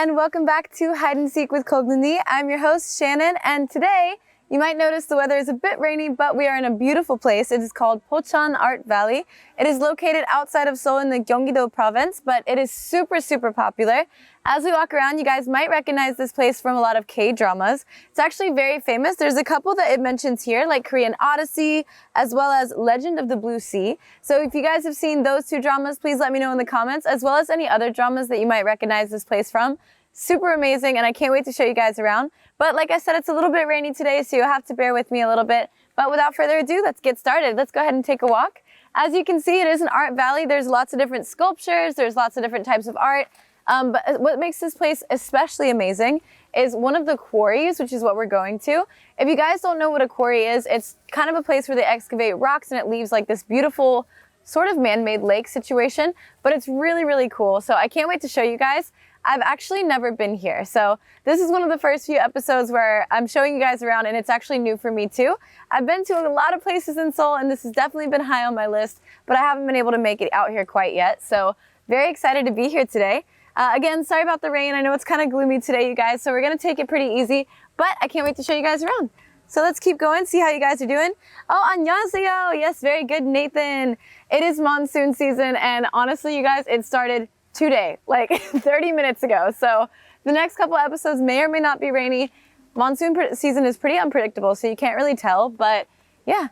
and welcome back to Hide and Seek with Kocnuni. I'm your host, Shannon, and today you might notice the weather is a bit rainy, but we are in a beautiful place. It is called Pocheon Art Valley. It is located outside of Seoul in the Gyeonggi province, but it is super popular. As we walk around, you guys might recognize this place from a lot of K-dramas. It's actually very famous. There's a couple that it mentions here, like Korean Odyssey, as well as Legend of the Blue Sea. So if you guys have seen those two dramas, please let me know in the comments, as well as any other dramas that you might recognize this place from. Super amazing, and I can't wait to show you guys around. But like I said, it's a little bit rainy today, so you'll have to bear with me a little bit. But without further ado, let's get started. Let's go ahead and take a walk. As you can see, it is an art valley. There's lots of different sculptures. There's lots of different types of art. But what makes this place especially amazing is one of the quarries, which is what we're going to. If you guys don't know what a quarry is, it's kind of a place where they excavate rocks and it leaves like this beautiful sort of man-made lake situation. But it's really cool. So I can't wait to show you guys. I've actually never been here. So this is one of the first few episodes where I'm showing you guys around, and it's actually new for me too. I've been to a lot of places in Seoul, and this has definitely been high on my list, but I haven't been able to make it out here quite yet. So very excited to be here today. Again, sorry about the rain. I know it's kind of gloomy today, you guys, so we're gonna take it pretty easy, but I can't wait to show you guys around. So let's keep going, see how you guys are doing. Oh, 안녕하세요. Yes, very good, Nathan. It is monsoon season, and honestly, you guys, it started today, like 30 minutes ago. So the next couple episodes may or may not be rainy. Monsoon season is pretty unpredictable, so you can't really tell, but yeah.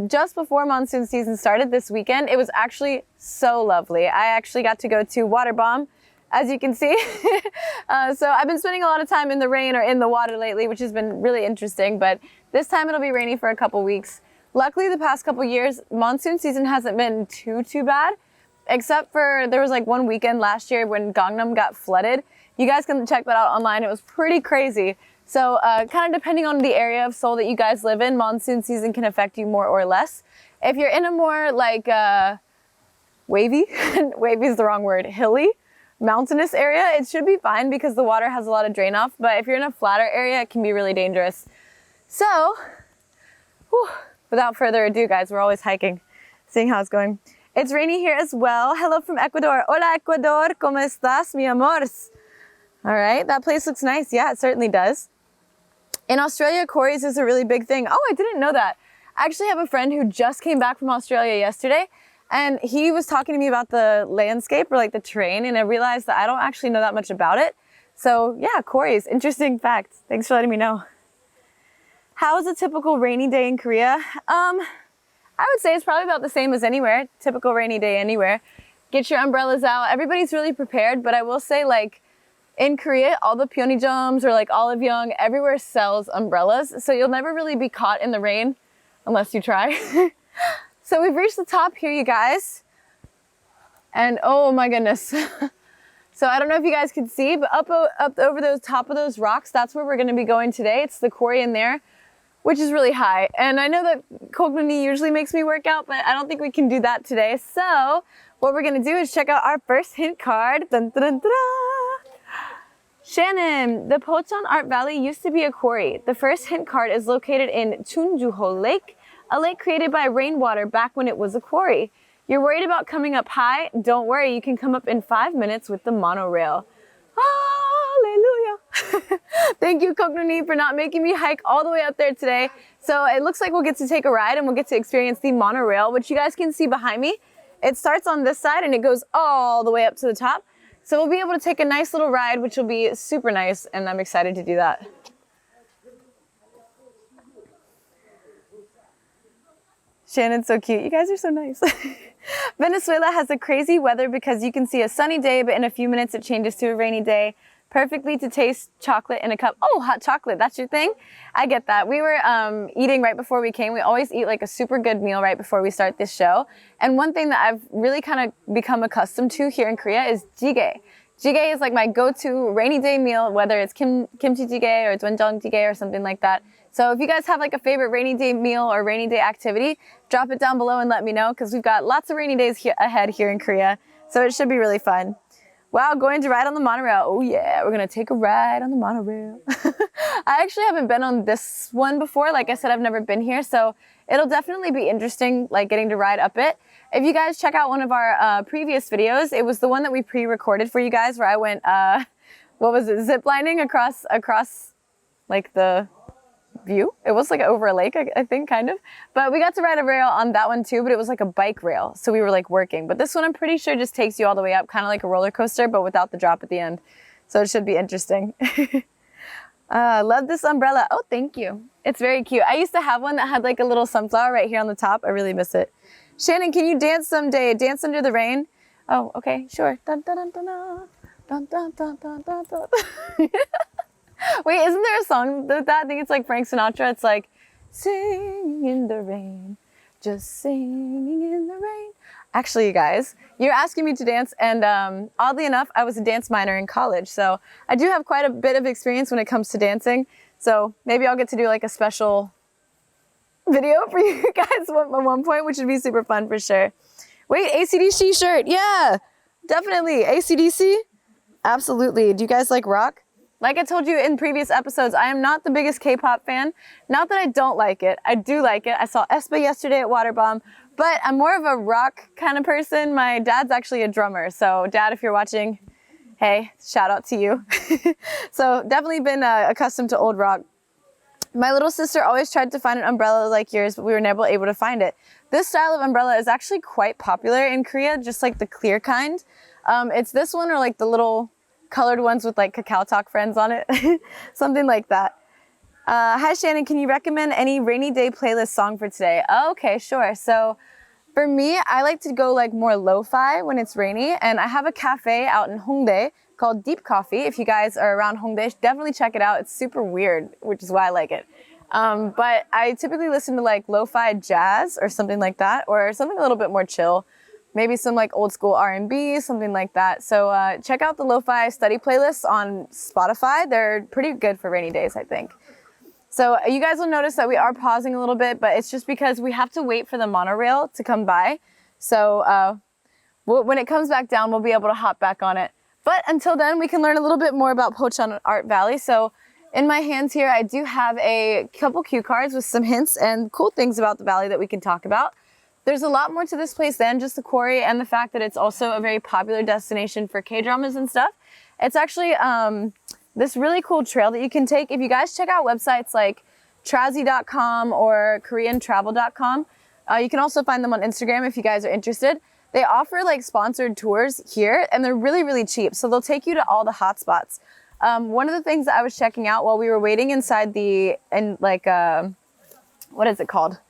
Just before monsoon season started this weekend, it was actually so lovely. I actually got to go to water bomb, as you can see. So I've been spending a lot of time in the rain or in the water lately, which has been really interesting, but this time it'll be rainy for a couple weeks. Luckily, the past couple years, monsoon season hasn't been too bad, except for there was like one weekend last year when Gangnam got flooded. You guys can check that out online. It was pretty crazy. So kind of depending on the area of Seoul that you guys live in, monsoon season can affect you more or less. If you're in a more like wavy, wavy is the wrong word, hilly, mountainous area, it should be fine because the water has a lot of drain off. But if you're in a flatter area, it can be really dangerous. So without further ado, guys, we're always hiking, seeing how it's going. It's rainy here as well. Hello from Ecuador. Hola, Ecuador. ¿Cómo estás, mi amores? All right, that place looks nice. Yeah, it certainly does. In Australia, quarries is a really big thing. Oh, I didn't know that. I actually have a friend who just came back from Australia yesterday, and he was talking to me about the landscape or like the terrain, and I realized that I don't actually know that much about it. So yeah, quarries, interesting fact. Thanks for letting me know. How is a typical rainy day in Korea? I would say it's probably about the same as anywhere. Typical rainy day anywhere. Get your umbrellas out. Everybody's really prepared, but I will say, like, in Korea, all the Pyeonijums or like Olive Young, everywhere sells umbrellas. So you'll never really be caught in the rain unless you try. So we've reached the top here, you guys. And oh my goodness. So I don't know if you guys can see, but up over those top of those rocks, that's where we're gonna be going today. It's the quarry in there, which is really high. And I know that Kocnuni usually makes me work out, but I don't think we can do that today. So what we're gonna do is check out our first hint card. Dun, dun, dun, dun, dun. Shannon, the Pocheon Art Valley used to be a quarry. The first hint card is located in Cheonju Ho Lake, a lake created by rainwater back when it was a quarry. You're worried about coming up high? Don't worry, you can come up in 5 minutes with the monorail. Hallelujah. Thank you, Kocnuni, for not making me hike all the way up there today. So it looks like we'll get to take a ride and we'll get to experience the monorail, which you guys can see behind me. It starts on this side and it goes all the way up to the top. So we'll be able to take a nice little ride, which will be super nice, and I'm excited to do that. Shannon's so cute. You guys are so nice. Venezuela has a crazy weather because you can see a sunny day, but in a few minutes it changes to a rainy day. Perfectly to taste chocolate in a cup. Oh, hot chocolate, that's your thing? I get that. We were eating right before we came. We always eat like a super good meal right before we start this show. And one thing that I've really kind of become accustomed to here in Korea is jjigae. Jjigae is like my go-to rainy day meal, whether it's kimchi jjigae or doenjang jjigae or something like that. So if you guys have like a favorite rainy day meal or rainy day activity, drop it down below and let me know, because we've got lots of rainy days ahead here in Korea. So it should be really fun. Wow, going to ride on the monorail. Oh yeah, we're gonna take a ride on the monorail. I actually haven't been on this one before. Like I said, I've never been here, so it'll definitely be interesting, like getting to ride up it. If you guys check out one of our previous videos, it was the one that we pre-recorded for you guys where I went what was it, zip lining across like the view. It was like over a lake, I think, kind of. But we got to ride a rail on that one too, but it was like a bike rail. So we were like working. But this one I'm pretty sure just takes you all the way up, kind of like a roller coaster, but without the drop at the end. So it should be interesting. Love this umbrella. Oh, thank you. It's very cute. I used to have one that had like a little sunflower right here on the top. I really miss it. Shannon, can you dance someday? Dance under the rain? Oh, okay, sure. Dun, dun, dun, dun, dun. Dun, dun, dun, dun, dun, dun. Wait, isn't there a song with that? I think it's like Frank Sinatra. It's like, singing in the rain, just singing in the rain. Actually, you guys, you're asking me to dance, and oddly enough, I was a dance minor in college, so I do have quite a bit of experience when it comes to dancing. So maybe I'll get to do like a special video for you guys at one point, which would be super fun for sure. Wait, AC/DC shirt, yeah, definitely. AC/DC, absolutely. Do you guys like rock? Like I told you in previous episodes, I am not the biggest K-pop fan. Not that I don't like it, I do like it. I saw aespa yesterday at Waterbomb, but I'm more of a rock kind of person. My dad's actually a drummer, so Dad, if you're watching, hey, shout out to you. So definitely been accustomed to old rock. My little sister always tried to find an umbrella like yours, but we were never able to find it. This style of umbrella is actually quite popular in Korea, just like the clear kind. It's this one or like the little colored ones with like Kakao Talk friends on it. Something like that. Hi Shannon, can you recommend any rainy day playlist song for today? Oh, okay, sure. So for me, I like to go like more lo-fi when it's rainy, and I have a cafe out in Hongdae called Deep Coffee. If you guys are around Hongdae, definitely check it out. It's super weird, which is why I like it. But I typically listen to like lo-fi jazz or something like that, or something a little bit more chill. Maybe some like old school R&B, something like that. So check out the lo-fi study playlists on Spotify. They're pretty good for rainy days, I think. So you guys will notice that we are pausing a little bit, but it's just because we have to wait for the monorail to come by. So when it comes back down, we'll be able to hop back on it. But until then, we can learn a little bit more about Pocheon Art Valley. So in my hands here, I do have a couple cue cards with some hints and cool things about the valley that we can talk about. There's a lot more to this place than just the quarry and the fact that it's also a very popular destination for K-dramas and stuff. It's actually this really cool trail that you can take. If you guys check out websites like Trazy.com or KoreanTravel.com, you can also find them on Instagram if you guys are interested. They offer like sponsored tours here, and they're really, really cheap. So they'll take you to all the hotspots. One of the things that I was checking out while we were waiting inside the, what is it called?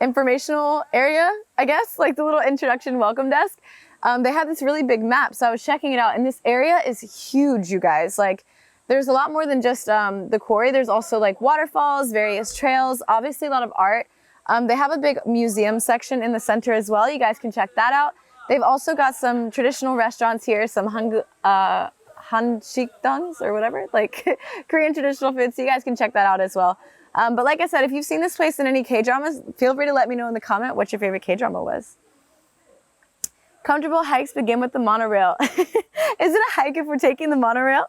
Informational area, I guess, like the little introduction welcome desk. They have this really big map, so I was checking it out, and this area is huge, you guys. Like, there's a lot more than just the quarry. There's also like waterfalls, various trails, obviously a lot of art. They have a big museum section in the center as well. You guys can check that out. They've also got some traditional restaurants here, some hansikdangs or whatever, like Korean traditional food, so you guys can check that out as well. But like I said, if you've seen this place in any K-dramas, feel free to let me know in the comment what your favorite K-drama was. Comfortable hikes begin with the monorail. Is it a hike if we're taking the monorail?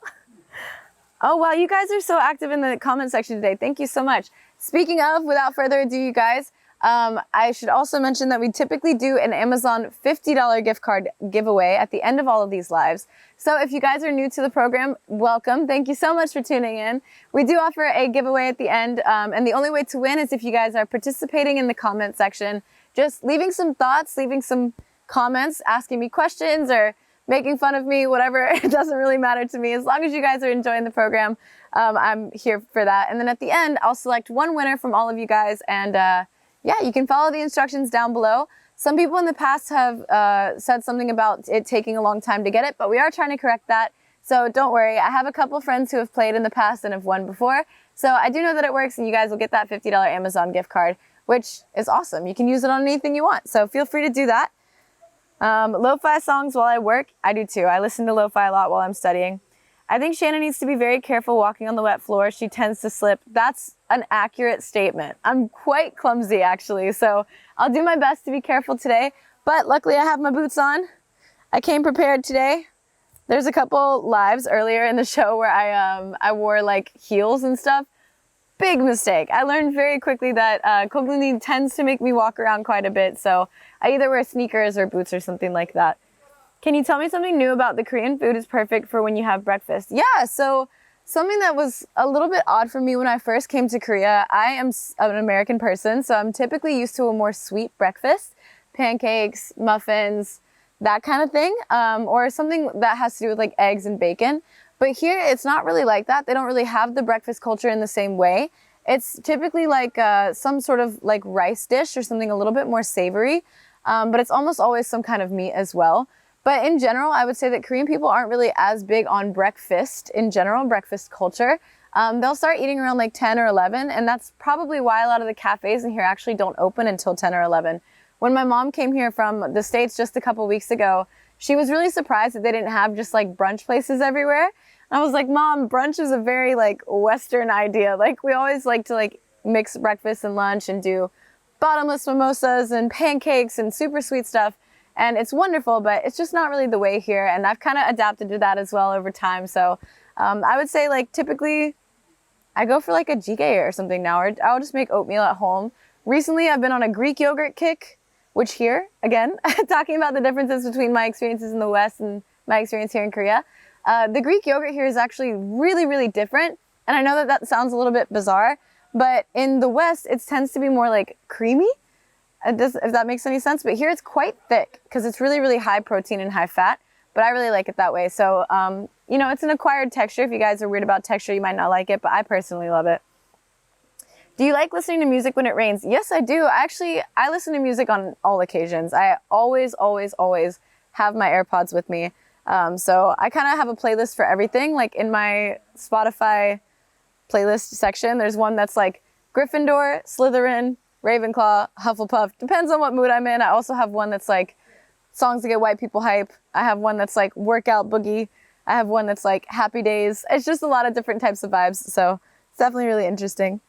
Oh wow, you guys are so active in the comment section today. Thank you so much. Speaking of, without further ado, you guys, I should also mention that we typically do an Amazon $50 gift card giveaway at the end of all of these lives. So if you guys are new to the program, welcome. Thank you so much for tuning in. We do offer a giveaway at the end, and the only way to win is if you guys are participating in the comment section, just leaving some thoughts, leaving some comments, asking me questions, or making fun of me, whatever. It doesn't really matter to me. As long as you guys are enjoying the program, I'm here for that. And then at the end, I'll select one winner from all of you guys, and yeah, you can follow the instructions down below. Some people in the past have said something about it taking a long time to get it, but we are trying to correct that. So don't worry. I have a couple friends who have played in the past and have won before. So I do know that it works, and you guys will get that $50 Amazon gift card, which is awesome. You can use it on anything you want. So feel free to do that. Lo-fi songs while I work, I do too. I listen to lo-fi a lot while I'm studying. I think Shannon needs to be very careful walking on the wet floor. She tends to slip. That's an accurate statement. I'm quite clumsy actually, so I'll do my best to be careful today. But luckily I have my boots on. I came prepared today. There's a couple lives earlier in the show where I wore like heels and stuff. Big mistake. I learned very quickly that Kocnuni tends to make me walk around quite a bit, so I either wear sneakers or boots or something like that. Can you tell me something new about the Korean food is perfect for when you have breakfast? Yeah, so something that was a little bit odd for me when I first came to Korea, I am an American person, so I'm typically used to a more sweet breakfast, pancakes, muffins, that kind of thing, or something that has to do with like eggs and bacon. But here, it's not really like that. They don't really have the breakfast culture in the same way. It's typically like some sort of like rice dish or something a little bit more savory, but it's almost always some kind of meat as well. But in general, I would say that Korean people aren't really as big on breakfast in general, breakfast culture. They'll start eating around like 10 or 11, and that's probably why a lot of the cafes in here actually don't open until 10 or 11. When my mom came here from the States just a couple weeks ago, she was really surprised that they didn't have just like brunch places everywhere. And I was like, Mom, brunch is a very like Western idea. Like we always like to like mix breakfast and lunch and do bottomless mimosas and pancakes and super sweet stuff. And it's wonderful, but it's just not really the way here. And I've kind of adapted to that as well over time. So I would say like typically I go for like a jjigae or something now, or I'll just make oatmeal at home. Recently, I've been on a Greek yogurt kick, which here, again, talking about the differences between my experiences in the West and my experience here in Korea. The Greek yogurt here is actually really, really different. And I know that that sounds a little bit bizarre, but in the West, it tends to be more like creamy. If that makes any sense, but here it's quite thick because it's really, really high protein and high fat, but I really like it that way. So, you know, it's an acquired texture. If you guys are weird about texture, you might not like it, but I personally love it. Do you like listening to music when it rains? Yes, I do. Actually, I listen to music on all occasions. I always, always, always have my AirPods with me. So I kind of have a playlist for everything. Like in my Spotify playlist section, there's one that's like Gryffindor, Slytherin, Ravenclaw, Hufflepuff, depends on what mood I'm in. I also have one that's like songs to get white people hype. I have one that's like workout boogie. I have one that's like happy days. It's just a lot of different types of vibes. So it's definitely really interesting.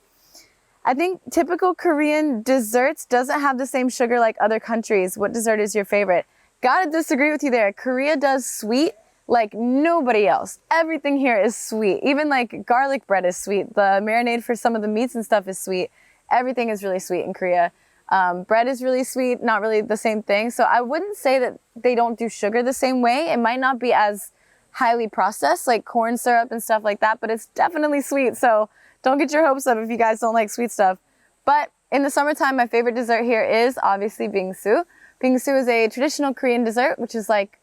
I think typical Korean desserts doesn't have the same sugar like other countries. What dessert is your favorite? Gotta disagree with you there. Korea does sweet like nobody else. Everything here is sweet. Even like garlic bread is sweet. The marinade for some of the meats and stuff is sweet. Everything is really sweet in Korea. Bread is really sweet, not really the same thing. So I wouldn't say that they don't do sugar the same way. It might not be as highly processed, like corn syrup and stuff like that, but it's definitely sweet. So don't get your hopes up if you guys don't like sweet stuff. But in the summertime, my favorite dessert here is obviously bingsu. Bingsu is a traditional Korean dessert, which is like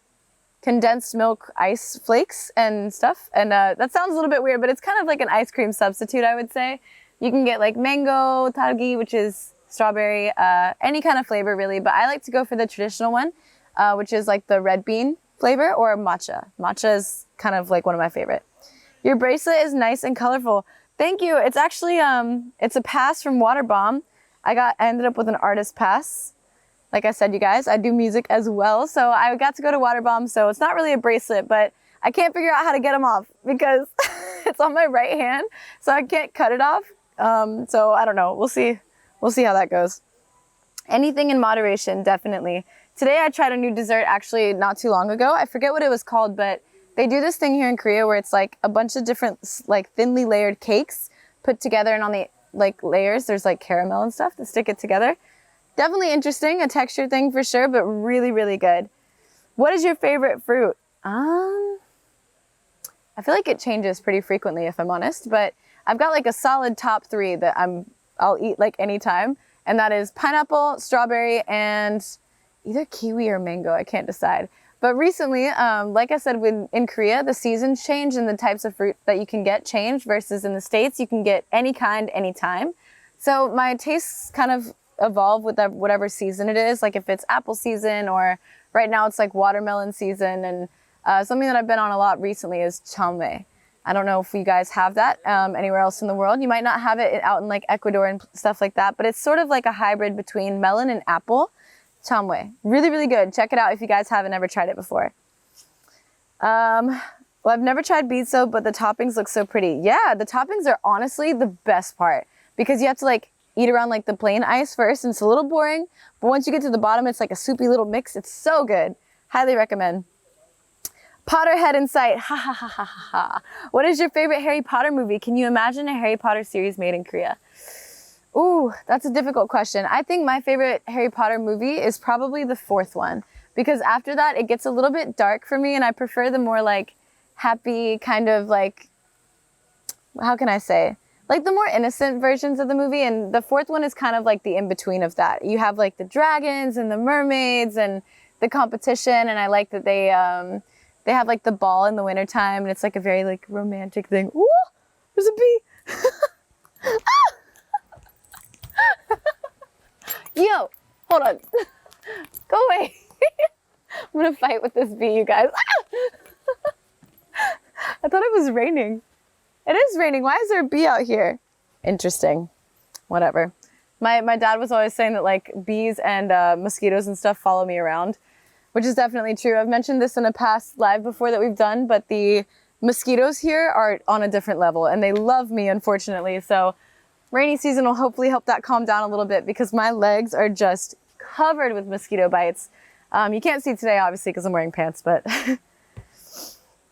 condensed milk ice flakes and stuff. And that sounds a little bit weird, but it's kind of like an ice cream substitute, I would say. You can get like mango, targi, which is strawberry, any kind of flavor really, but I like to go for the traditional one, which is like the red bean flavor, or matcha. Matcha is kind of like one of my favorite. Your bracelet is nice and colorful. Thank you. It's actually, it's a pass from Waterbomb. I ended up with an artist pass. Like I said, you guys, I do music as well. So I got to go to Waterbomb. So it's not really a bracelet, but I can't figure out how to get them off because it's on my right hand. So I can't cut it off. So I don't know. We'll see. We'll see how that goes. Anything in moderation, definitely. Today I tried a new dessert actually not too long ago. I forget what it was called, but they do this thing here in Korea where it's like a bunch of different like thinly layered cakes put together, and on the like layers there's like caramel and stuff to stick it together. Definitely interesting, a texture thing for sure, but really, really good. What is your favorite fruit? I feel like it changes pretty frequently if I'm honest, but I've got like a solid top 3 that I'll eat like anytime, and that is pineapple, strawberry, and either kiwi or mango. I can't decide. But recently, like I said, in Korea, the seasons change and the types of fruit that you can get change versus in the States, you can get any kind, anytime. So my tastes kind of evolve with whatever season it is. Like if it's apple season, or right now it's like watermelon season. And something that I've been on a lot recently is chamwe. I don't know if you guys have that anywhere else in the world. You might not have it out in like Ecuador and stuff like that, but it's sort of like a hybrid between melon and apple. Chamwe. Really, really good. Check it out if you guys haven't ever tried it before. Well, I've never tried beetso, but the toppings look so pretty. Yeah, the toppings are honestly the best part because you have to like eat around like the plain ice first, and it's a little boring, but once you get to the bottom, it's like a soupy little mix. It's so good. Highly recommend. Potterhead in sight. Ha ha ha ha ha. What is your favorite Harry Potter movie? Can you imagine a Harry Potter series made in Korea? Ooh, that's a difficult question. I think my favorite Harry Potter movie is probably the 4th one, because after that it gets a little bit dark for me, and I prefer the more like happy kind of like, how can I say, like the more innocent versions of the movie. And the fourth one is kind of like the in-between of that. You have like the dragons and the mermaids and the competition, and I like that they have like the ball in the wintertime, and it's like a very like romantic thing. Ooh, there's a bee. Yo, hold on. Go away. I'm gonna fight with this bee, you guys. I thought it was raining. It is raining. Why is there a bee out here? Interesting. Whatever. My dad was always saying that like bees and mosquitoes and stuff follow me around, which is definitely true. I've mentioned this in a past live before that we've done, but the mosquitoes here are on a different level, and they love me, unfortunately. So rainy season will hopefully help that calm down a little bit, because my legs are just covered with mosquito bites. You can't see today, obviously, because I'm wearing pants, but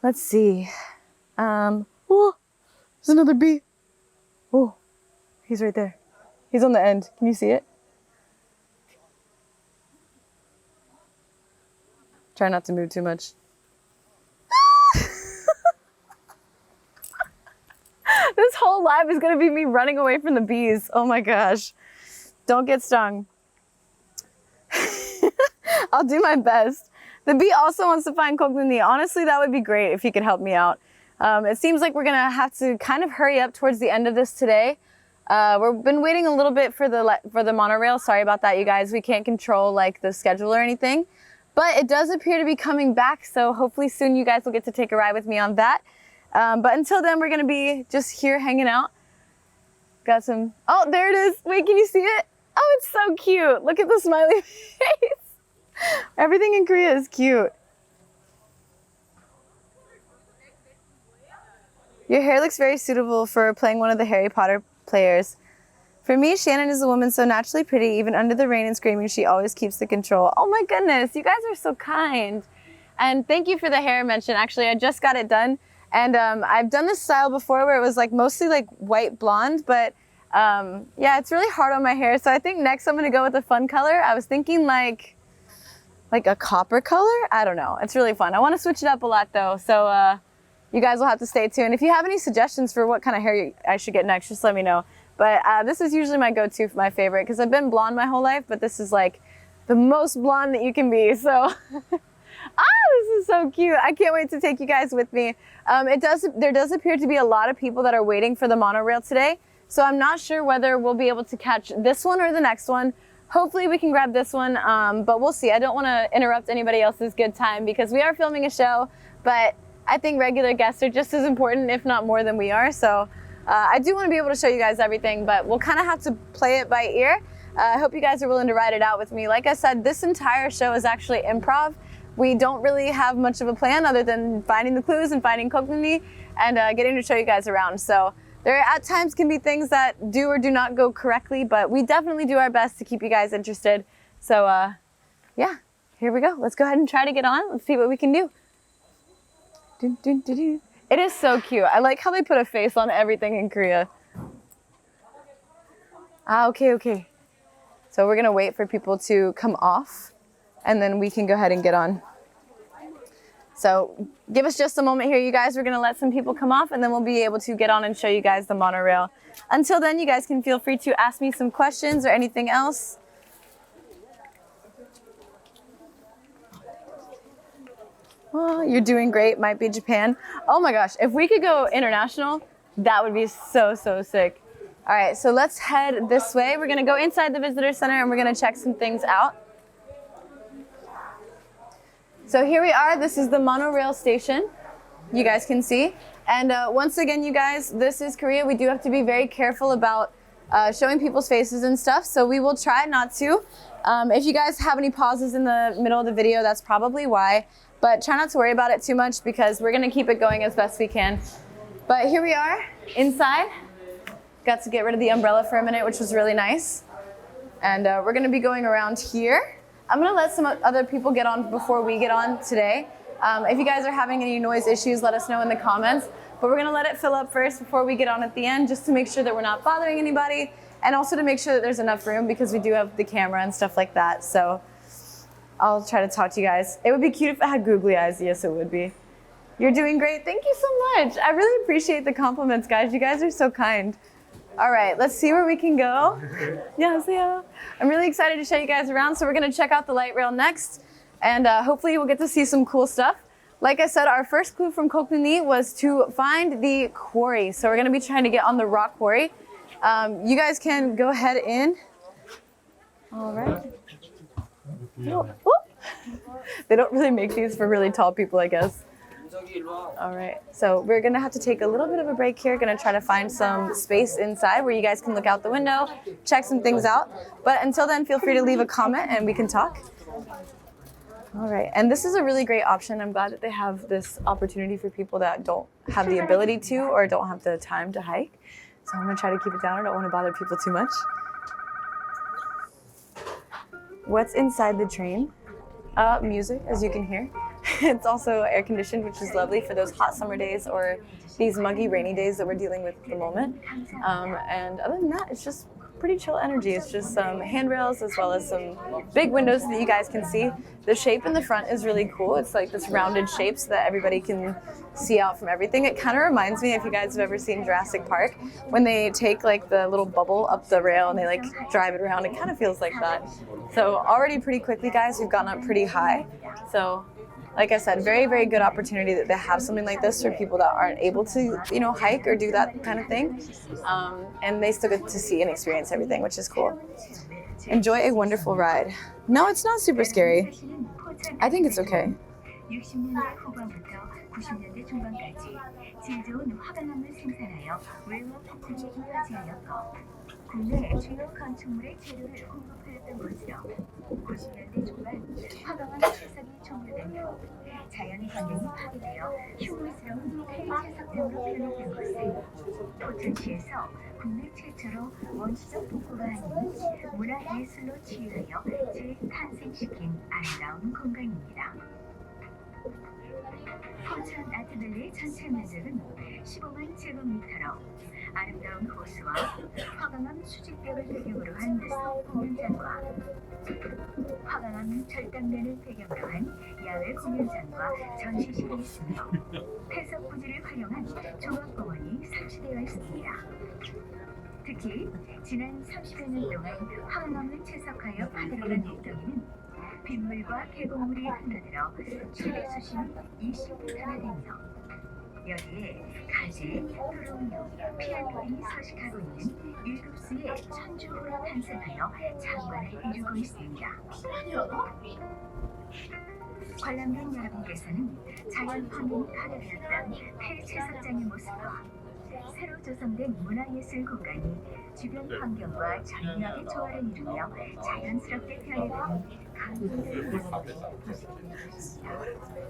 let's see. Oh, there's another bee. Oh, he's right there. He's on the end. Can you see it? Try not to move too much. This whole live is going to be me running away from the bees. Oh my gosh. Don't get stung. I'll do my best. The bee also wants to find Kocnuni. Honestly, that would be great if he could help me out. It seems like we're going to have to kind of hurry up towards the end of this today. We've been waiting a little bit for the monorail. Sorry about that, you guys. We can't control like the schedule or anything. But it does appear to be coming back, so hopefully soon you guys will get to take a ride with me on that. But until then, we're going to be just here hanging out. Got some... Oh, there it is. Wait, can you see it? Oh, it's so cute. Look at the smiley face. Everything in Korea is cute. Your hair looks very suitable for playing one of the Harry Potter players. For me, Shannon is a woman so naturally pretty, even under the rain and screaming, she always keeps the control. Oh my goodness, you guys are so kind. And thank you for the hair mention. Actually, I just got it done. And I've done this style before where it was like mostly like white blonde, but yeah, it's really hard on my hair. So I think next I'm gonna go with a fun color. I was thinking like a copper color. I don't know, it's really fun. I wanna switch it up a lot though. So you guys will have to stay tuned. If you have any suggestions for what kind of hair I should get next, just let me know. But this is usually my go-to for my favorite, because I've been blonde my whole life, but this is like the most blonde that you can be, so. This is so cute. I can't wait to take you guys with me. There does appear to be a lot of people that are waiting for the monorail today, so I'm not sure whether we'll be able to catch this one or the next one. Hopefully we can grab this one, but we'll see. I don't want to interrupt anybody else's good time, because we are filming a show, but I think regular guests are just as important, if not more than we are, so I do want to be able to show you guys everything, but we'll kind of have to play it by ear. I hope you guys are willing to ride it out with me. Like I said, this entire show is actually improv. We don't really have much of a plan other than finding the clues and finding Kocnuni and getting to show you guys around. So there at times can be things that do or do not go correctly, but we definitely do our best to keep you guys interested. So yeah, here we go. Let's go ahead and try to get on. Let's see what we can do. Dun, dun, dun, dun. It is so cute. I like how they put a face on everything in Korea. Okay. So we're gonna wait for people to come off, and then we can go ahead and get on. So give us just a moment here, you guys. We're gonna let some people come off, and then we'll be able to get on and show you guys the monorail. Until then, you guys can feel free to ask me some questions or anything else. Oh, you're doing great. Might be Japan. Oh my gosh, if we could go international, that would be so sick. All right, so let's head this way. We're gonna go inside the visitor center and we're gonna check some things out. So here we are. This is the monorail station. You guys can see. And once again, you guys, this is Korea. We do have to be very careful about showing people's faces and stuff. So we will try not to. If you guys have any pauses in the middle of the video, that's probably why. But try not to worry about it too much, because we're gonna keep it going as best we can. But here we are inside. Got to get rid of the umbrella for a minute, which was really nice. And we're gonna be going around here. I'm gonna let some other people get on before we get on today. If you guys are having any noise issues, let us know in the comments. But we're gonna let it fill up first before we get on at the end, just to make sure that we're not bothering anybody, and also to make sure that there's enough room, because we do have the camera and stuff like that. So I'll try to talk to you guys. It would be cute if it had googly eyes. Yes, it would be. You're doing great. Thank you so much. I really appreciate the compliments, guys. You guys are so kind. All right, let's see where we can go. 안녕하세요. I'm really excited to show you guys around. So we're going to check out the light rail next. And hopefully we'll get to see some cool stuff. Like I said, our first clue from Kocnuni was to find the quarry. So we're going to be trying to get on the rock quarry. You guys can go ahead in. All right. They don't really make these for really tall people, I guess. All right, so we're gonna have to take a little bit of a break here. Gonna try to find some space inside where you guys can look out the window, check some things out. But until then, feel free to leave a comment and we can talk. All right, and this is a really great option. I'm glad that they have this opportunity for people that don't have the ability to or don't have the time to hike. So I'm gonna try to keep it down. I don't wanna bother people too much. What's inside the train? Music, as you can hear. It's also air conditioned, which is lovely for those hot summer days or these muggy rainy days that we're dealing with at the moment. And other than that, it's just pretty chill energy. It's just some handrails as well as some big windows that you guys can see. The shape in the front is really cool. It's like this rounded shape so that everybody can see out from everything. It kind of reminds me, if you guys have ever seen Jurassic Park, when they take like the little bubble up the rail and they like drive it around. It kind of feels like that. So already pretty quickly, guys, we've gotten up pretty high. So like I said, very, very good opportunity that they have something like this for people that aren't able to, you know, hike or do that kind of thing. And they still get to see and experience everything, which is cool. Enjoy a wonderful ride. No, it's not super scary. I think it's okay. 60년대 후반부터 90년대 중반까지 질 좋은 화강암을 생산하여 외화 판촉에 이어지었고 국내 주요 건축물의 재료를 공급하였던 곳으로 90년대 중반 화강암 채석이 종료된 후 자연 환경이 파괴되어 흉물스러운 폐채석장으로 변했던 것은 포천시에서 국내 최초로 원시적 복구가 아닌 문화예술로 치유하여 재탄생시킨 아름다운 공간입니다. 포천 아트밸리의 전체 면적은 15만 제곱미터로 아름다운 호수와 화강암 수직벽을 배경으로 한 숲 공연장과 화강암 절단면을 배경으로 한 야외 공연장과 전시실이 있으며 폐석 부지를 활용한 종합공원이 설치되어 있습니다. 특히 지난 30여 년 동안 화강암을 채석하여 파들어간 옥덩이는 빗물과 계곡물이 흘러들어 최대 수심이 20m나 되며 여기에 가지, 도롱뇽, 피안돌이 서식하고 있는 7수의 천주호로 탄생하여 장관을 이루고 있습니다. 관람객 여러분께서는 자연 환경이 파괴되었던 폐채석장의 모습과 새로 조성된 문화예술 공간이 주변 환경과 절묘하게 조화를 이루며 자연스럽게 변해가는 감동적인 모습을 보시게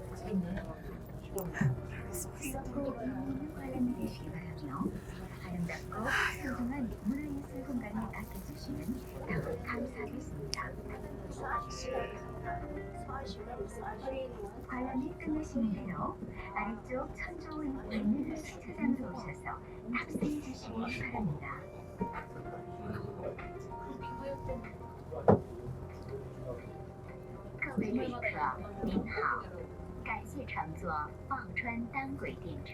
되었습니다. 즐겁고 의미 있는 관람이 되시기 바라며 아름답고 소중한 문화예술 공간을 아껴주시면 더욱 감사하겠습니다. 관람이 끝나시는 대로 아래쪽 천주호 입구에 있는 주차장으로 오셔서 탑승해 주시기 바랍니다. 各位旅客，您好，感谢乘坐抱川单轨电车。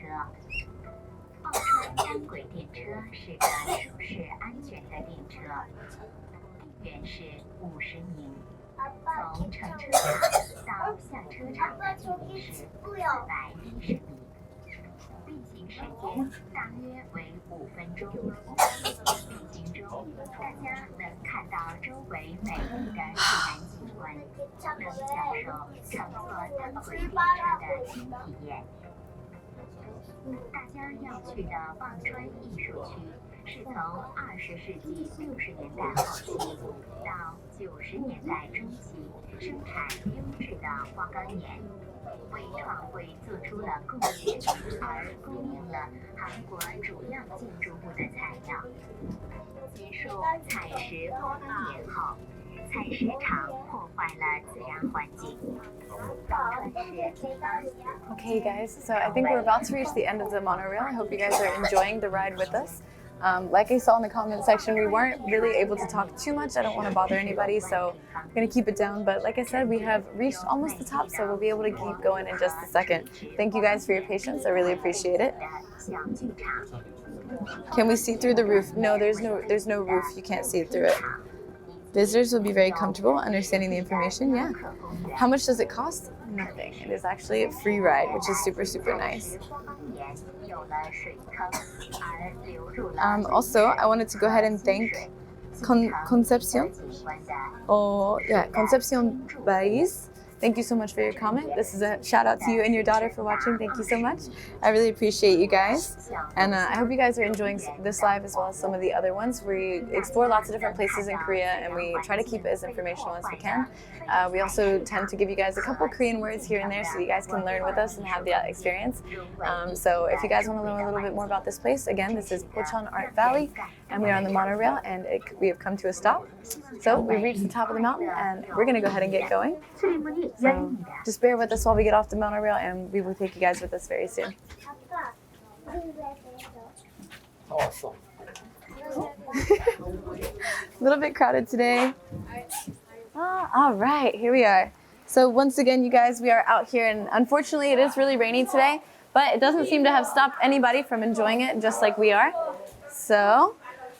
抱川单轨电车是个舒适安全的电车，地员是50名。从乘车场到下车场的距离是410米，运行时间大约为5分钟。运行中，大家能看到周围美丽的自然景观，能享受乘坐单轨电车的新体验。大家要去的蚌川艺术区是从20世纪60年代后期到90年代中期生产优质的花岗岩，为创汇做出了贡献，而供应了韩国主要建筑物的材料。结束采石花岗岩后，采石场破坏了自然环境。 Okay guys, so I think we're about to reach the end of the monorail. I hope you guys are enjoying the ride with us. Like I saw in the comment section, we weren't really able to talk too much. I don't want to bother anybody, so I'm going to keep it down. But like I said, we have reached almost the top, so we'll be able to keep going in just a second. Thank you guys for your patience. I really appreciate it. Can we see through the roof? No, there's no roof. You can't see through it. Visitors will be very comfortable understanding the information. Yeah. How much does it cost? Nothing. It is actually a free ride, which is super, super nice. Also, I wanted to go ahead and thank Concepcion. Concepcion Bais. Thank you so much for your comment. This is a shout out to you and your daughter for watching. Thank you so much. I really appreciate you guys. And I hope you guys are enjoying this live as well as some of the other ones. We explore lots of different places in Korea and we try to keep it as informational as we can. We also tend to give you guys a couple Korean words here and there so you guys can learn with us and have the experience. So if you guys want to learn a little bit more about this place, again, this is Pocheon Art Valley and we are on the monorail and we have come to a stop. So we've reached the top of the mountain and we're going to go ahead and get going. So just bear with us while we get off the monorail and we will take you guys with us very soon. A little bit crowded today. All right, here we are. So once again, you guys, we are out here and unfortunately it is really rainy today, but it doesn't seem to have stopped anybody from enjoying it just like we are. So,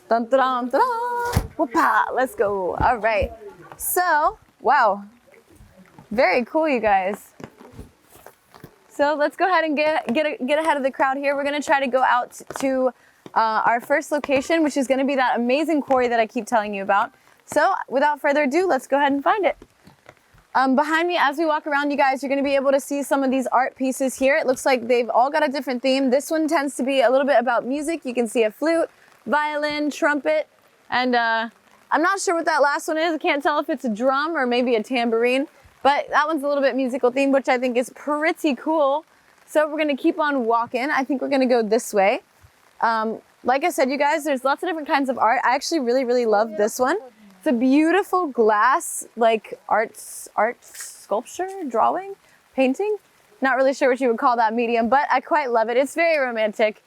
dun, dun, dun, dun, whoop-a, let's go. All right. So, wow. Very cool, you guys. So let's go ahead and get ahead of the crowd here. We're gonna try to go out to our first location, which is gonna be that amazing quarry that I keep telling you about. So without further ado, let's go ahead and find it. Behind me, as we walk around, you guys, you're gonna be able to see some of these art pieces here. It looks like they've all got a different theme. This one tends to be a little bit about music. You can see a flute, violin, trumpet, and I'm not sure what that last one is. I can't tell if it's a drum or maybe a tambourine. But that one's a little bit musical themed, which I think is pretty cool. So we're gonna keep on walking. I think we're gonna go this way. Like I said, you guys, there's lots of different kinds of art. I actually really, really love this one. It's a beautiful glass, like art sculpture, drawing, painting. Not really sure what you would call that medium, but I quite love it. It's very romantic.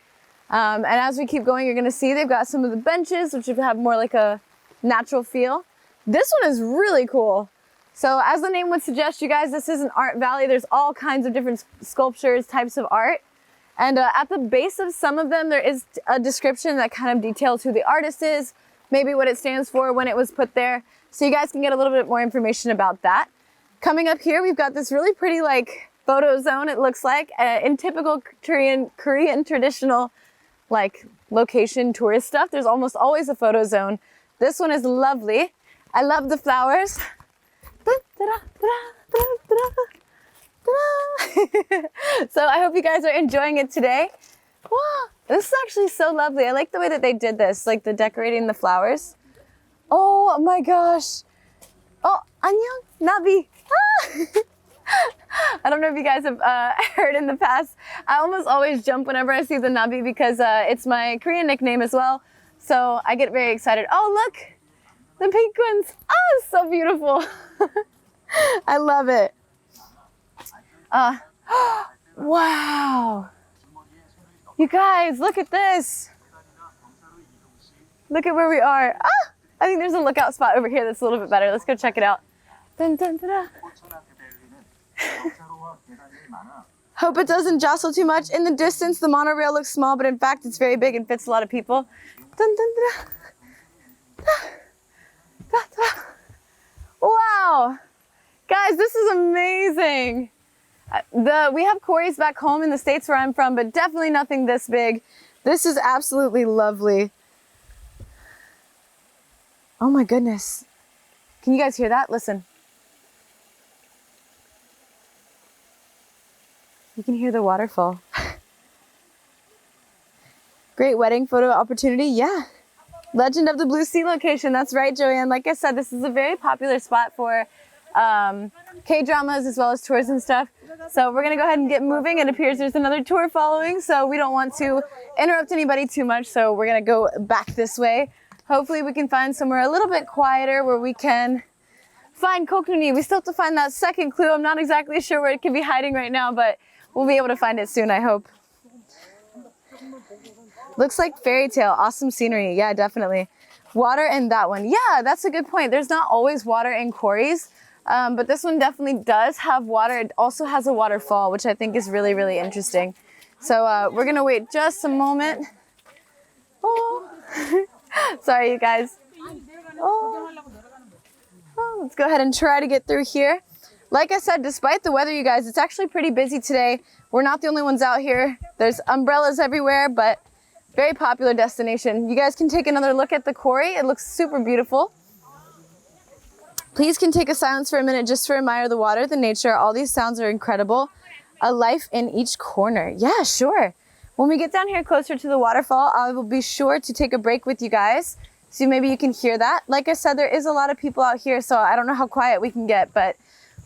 And as we keep going, you're gonna see they've got some of the benches, which have more like a natural feel. This one is really cool. So as the name would suggest, you guys, this is an art valley. There's all kinds of different sculptures, types of art. And at the base of some of them, there is a description that kind of details who the artist is, maybe what it stands for, when it was put there. So you guys can get a little bit more information about that. Coming up here, we've got this really pretty like photo zone, it looks like, in typical Korean traditional like location tourist stuff. There's almost always a photo zone. This one is lovely. I love the flowers. So I hope you guys are enjoying it today. Wow, this is actually so lovely. I like the way that they did this, like the decorating the flowers. Oh my gosh. Oh, annyeong, Nabi. I don't know if you guys have heard in the past. I almost always jump whenever I see the Nabi because it's my Korean nickname as well. So I get very excited. Oh, look, the penguins. Oh, it's so beautiful. I love it. Wow. You guys, look at this. Look at where we are. I think there's a lookout spot over here that's a little bit better. Let's go check it out. Dun, dun, dun, dun. Hope it doesn't jostle too much. In the distance, the monorail looks small, but in fact, it's very big and fits a lot of people. Dun, dun, dun, dun, dun. Wow. Guys, this is amazing. We have quarries back home in the States where I'm from, but definitely nothing this big. This is absolutely lovely. Oh my goodness. Can you guys hear that? Listen. You can hear the waterfall. Great wedding photo opportunity. Yeah. Legend of the Blue Sea location. That's right, Joanne. Like I said, this is a very popular spot for K-dramas as well as tours and stuff. So we're going to go ahead and get moving. It appears there's another tour following, so we don't want to interrupt anybody too much. So we're going to go back this way. Hopefully we can find somewhere a little bit quieter where we can find Kocnuni. We still have to find that second clue. I'm not exactly sure where it could be hiding right now, but we'll be able to find it soon, I hope. Looks like fairy tale. Awesome scenery. Yeah, definitely. Water in that one. Yeah, that's a good point. There's not always water in quarries, but this one definitely does have water. It also has a waterfall, which I think is really, really interesting. So we're gonna wait just a moment. Oh, sorry, you guys. Oh. Oh, let's go ahead and try to get through here. Like I said, despite the weather, you guys, it's actually pretty busy today. We're not the only ones out here. There's umbrellas everywhere, but very popular destination. You guys can take another look at the quarry. It looks super beautiful. Please can take a silence for a minute just to admire the water, the nature. All these sounds are incredible. A life in each corner. Yeah, sure. When we get down here closer to the waterfall, I will be sure to take a break with you guys. So maybe you can hear that. Like I said, there is a lot of people out here, so I don't know how quiet we can get, but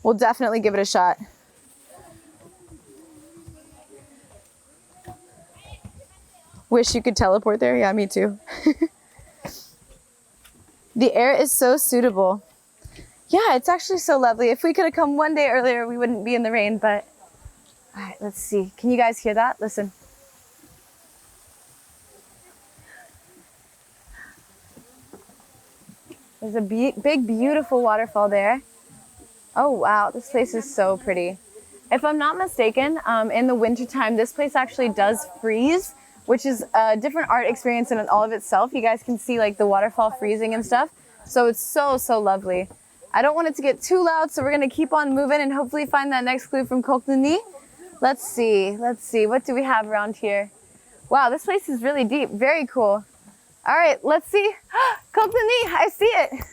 we'll definitely give it a shot. Wish you could teleport there. Yeah, me too. The air is so suitable. Yeah, it's actually so lovely. If we could have come one day earlier, we wouldn't be in the rain, but all right, let's see. Can you guys hear that? Listen. There's a big, beautiful waterfall there. Oh, wow. This place is so pretty. If I'm not mistaken, in the wintertime, this place actually does freeze, which is a different art experience in all of itself. You guys can see like the waterfall freezing and stuff. So it's so, so lovely. I don't want it to get too loud, so we're going to keep on moving and hopefully find that next clue from Kocnuni. Let's see. What do we have around here? Wow, this place is really deep. Very cool. All right, let's see. Kocnuni, I see it.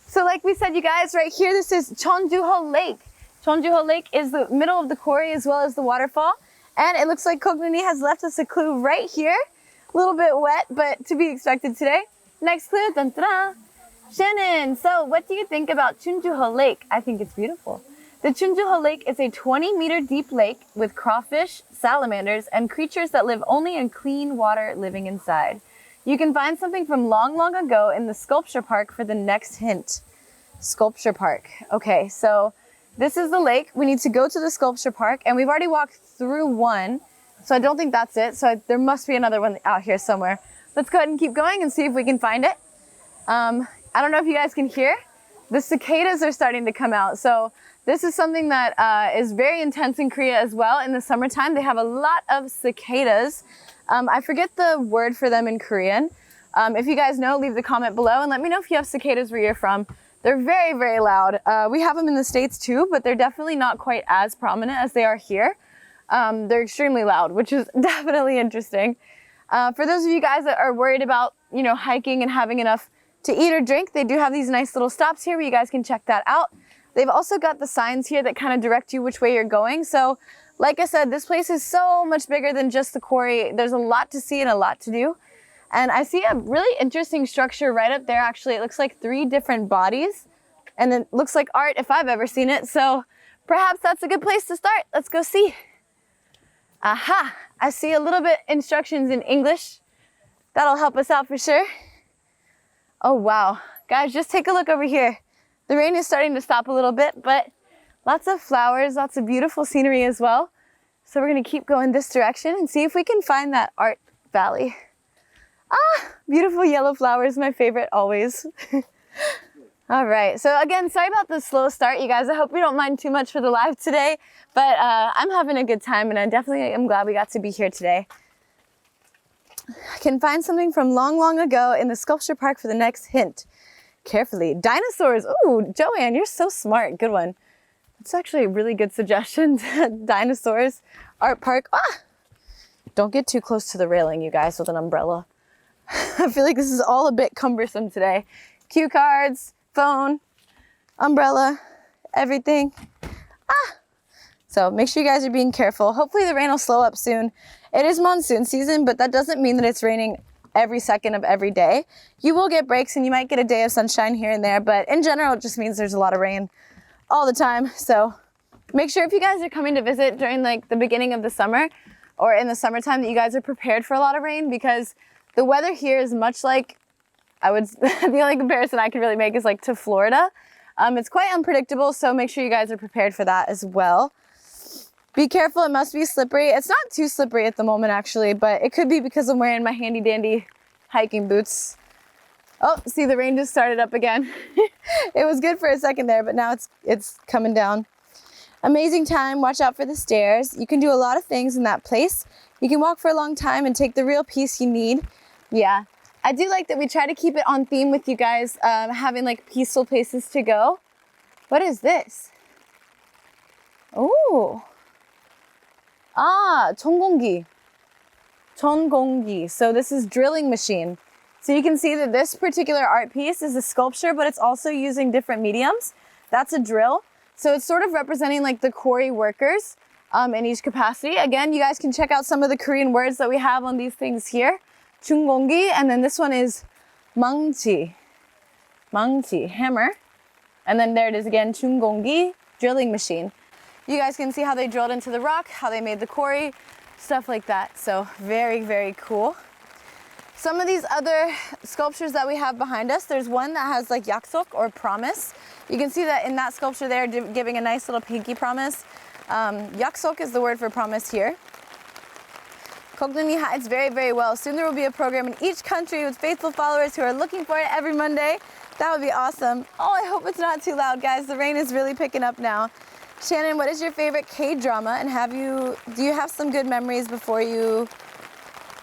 So like we said, you guys, right here, this is Cheonju Ho Lake. Cheonju Ho Lake is the middle of the quarry as well as the waterfall. And it looks like Kocnuni has left us a clue right here. A little bit wet, but to be expected today. Next clue, dun, dun, dun. Shannon, so what do you think about Cheonju Ho Lake? I think it's beautiful. The Cheonju Ho Lake is a 20-meter deep lake with crawfish, salamanders, and creatures that live only in clean water living inside. You can find something from long, long ago in the sculpture park for the next hint. Sculpture park. Okay, so this is the lake. We need to go to the sculpture park, and we've already walked through one, so I don't think that's it. So there must be another one out here somewhere. Let's go ahead and keep going and see if we can find it. I don't know if you guys can hear. The cicadas are starting to come out. So this is something that is very intense in Korea as well. In the summertime, they have a lot of cicadas. I forget the word for them in Korean. If you guys know, leave the comment below and let me know if you have cicadas where you're from. They're very, very loud. We have them in the States too, but they're definitely not quite as prominent as they are here. They're extremely loud, which is definitely interesting. For those of you guys that are worried about, you know, hiking and having enough to eat or drink, they do have these nice little stops here where you guys can check that out. They've also got the signs here that kind of direct you which way you're going. So like I said, this place is so much bigger than just the quarry. There's a lot to see and a lot to do. And I see a really interesting structure right up there. Actually, it looks like 3 different bodies and it looks like art if I've ever seen it. So perhaps that's a good place to start. Let's go see. Aha, I see a little bit instructions in English. That'll help us out for sure. Oh, wow. Guys, just take a look over here. The rain is starting to stop a little bit, but lots of flowers, lots of beautiful scenery as well. So we're gonna keep going this direction and see if we can find that art valley. Ah, beautiful yellow flowers, my favorite always. All right, so again, sorry about the slow start, you guys. I hope you don't mind too much for the live today, but I'm having a good time and I definitely am glad we got to be here today. I can find something from long, long ago in the sculpture park for the next hint. Carefully. Dinosaurs. Ooh, Joanne, you're so smart. Good one. It's actually a really good suggestion. Dinosaurs. Art park. Ah! Don't get too close to the railing, you guys, with an umbrella. I feel like this is all a bit cumbersome today. Cue cards, phone, umbrella, everything. Ah! So make sure you guys are being careful. Hopefully the rain will slow up soon. It is monsoon season, but that doesn't mean that it's raining every second of every day. You will get breaks and you might get a day of sunshine here and there, but in general, it just means there's a lot of rain all the time. So make sure if you guys are coming to visit during like the beginning of the summer or in the summertime that you guys are prepared for a lot of rain, because the weather here is much like, the only comparison I can really make is like to Florida. It's quite unpredictable, so make sure you guys are prepared for that as well. Be careful, it must be slippery. It's not too slippery at the moment actually, but it could be because I'm wearing my handy dandy hiking boots. Oh, see, the rain just started up again. It was good for a second there, but now it's coming down. Amazing time, watch out for the stairs. You can do a lot of things in that place. You can walk for a long time and take the real peace you need. Yeah, I do like that we try to keep it on theme with you guys, having like peaceful places to go. What is this? Oh. Ah, 전공기. 전공기. So this is drilling machine. So you can see that this particular art piece is a sculpture, but it's also using different mediums. That's a drill. So it's sort of representing like the quarry workers in each capacity. Again, you guys can check out some of the Korean words that we have on these things here. 중공기, and then this one is 망치. 망치, hammer. And then there it is again, 중공기, drilling machine. You guys can see how they drilled into the rock, how they made the quarry, stuff like that. So very, very cool. Some of these other sculptures that we have behind us, there's one that has like 약속 or promise. You can see that in that sculpture they're giving a nice little pinky promise. 약속 is the word for promise here. Kocnuni hides very, very well. Soon there will be a program in each country with faithful followers who are looking for it every Monday. That would be awesome. Oh, I hope it's not too loud, guys. The rain is really picking up now. Shannon, what is your favorite K-drama, and do you have some good memories before you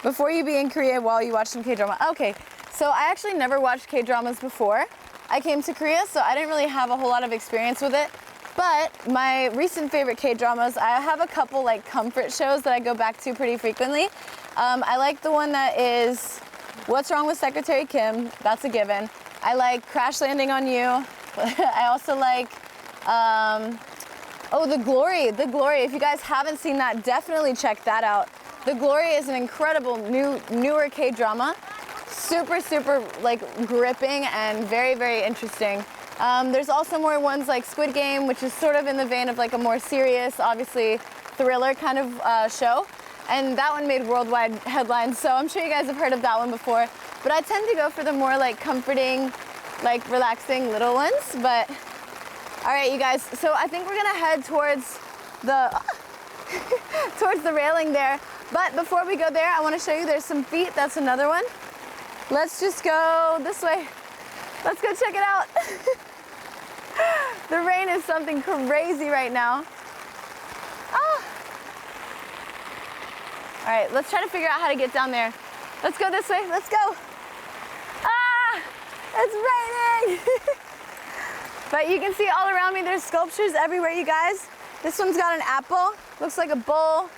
be in Korea while you watch some K-drama? Okay, so I actually never watched K-dramas before I came to Korea, so I didn't really have a whole lot of experience with it. But my recent favorite K-dramas, I have a couple like comfort shows that I go back to pretty frequently. I like the one that is What's Wrong with Secretary Kim? That's a given. I like Crash Landing on You. I also like, oh, The Glory. The Glory. If you guys haven't seen that, definitely check that out. The Glory is an incredible newer K-drama. Super, super like gripping and very, very interesting. There's also more ones like Squid Game, which is sort of in the vein of like a more serious, obviously thriller kind of show. And that one made worldwide headlines, so I'm sure you guys have heard of that one before. But I tend to go for the more like comforting, like relaxing little ones. But all right, you guys, so I think we're gonna head towards the towards the railing there. But before we go there, I want to show you there's some feet. That's another one. Let's just go this way. Let's go check it out. The rain is something crazy right now. Ah. All right, let's try to figure out how to get down there. Let's go this way. Let's go. Ah, it's raining. But you can see all around me, there's sculptures everywhere, you guys. This one's got an apple. Looks like a bull.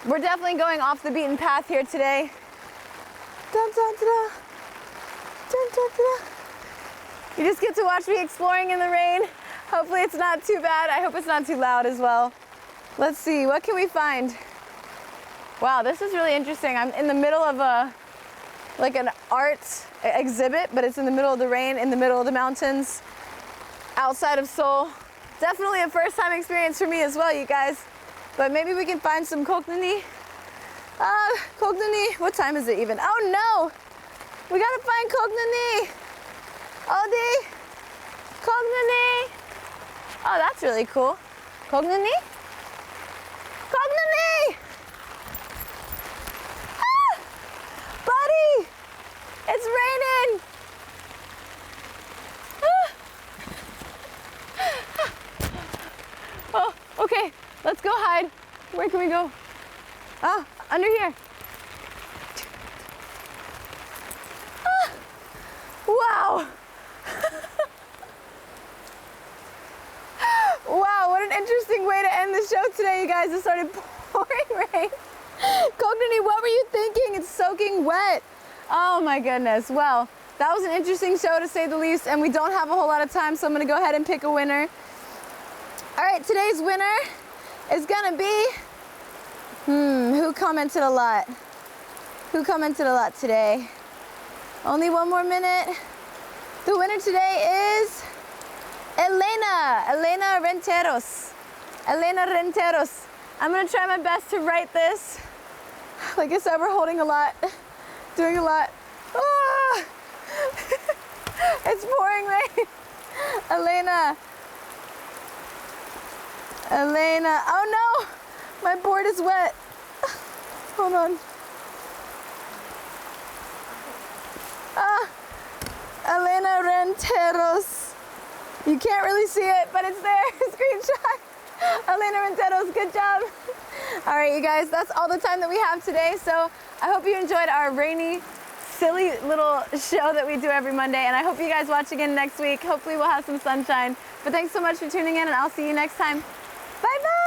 We're definitely going off the beaten path here today. Dun, dun, dun, dun. Dun, dun, dun. You just get to watch me exploring in the rain. Hopefully it's not too bad. I hope it's not too loud as well. Let's see, what can we find? Wow, this is really interesting. I'm in the middle of like an art exhibit, but it's in the middle of the rain, in the middle of the mountains, outside of Seoul. Definitely a first-time experience for me as well, you guys. But maybe we can find some Kocnuni. Kocnuni, what time is it even? Oh no! We gotta find Kocnuni! Odi! Kocnuni! Oh, that's really cool. Kocnuni? Kocnuni! Ah! Buddy! It's raining! Ah! Oh, okay. Let's go hide. Where can we go? Oh, under here. Ah, wow. Wow, what an interesting way to end the show today, you guys. It started pouring rain. Kocnuni, what were you thinking? It's soaking wet. Oh my goodness. Well, that was an interesting show to say the least, and we don't have a whole lot of time, so I'm gonna go ahead and pick a winner. All right, today's winner is gonna be, who commented a lot? Who commented a lot today? Only one more minute. The winner today is Elena Renteros. Elena Renteros. I'm gonna try my best to write this. Like I said, we're holding a lot, doing a lot. Ah! It's pouring rain. Elena. Elena, oh no, my board is wet. Hold on. Elena Renteros. You can't really see it, but it's there. Screenshot. Elena Renteros, good job. All right, you guys, that's all the time that we have today. So I hope you enjoyed our rainy, silly little show that we do every Monday. And I hope you guys watch again next week. Hopefully we'll have some sunshine. But thanks so much for tuning in, and I'll see you next time. Bye-bye.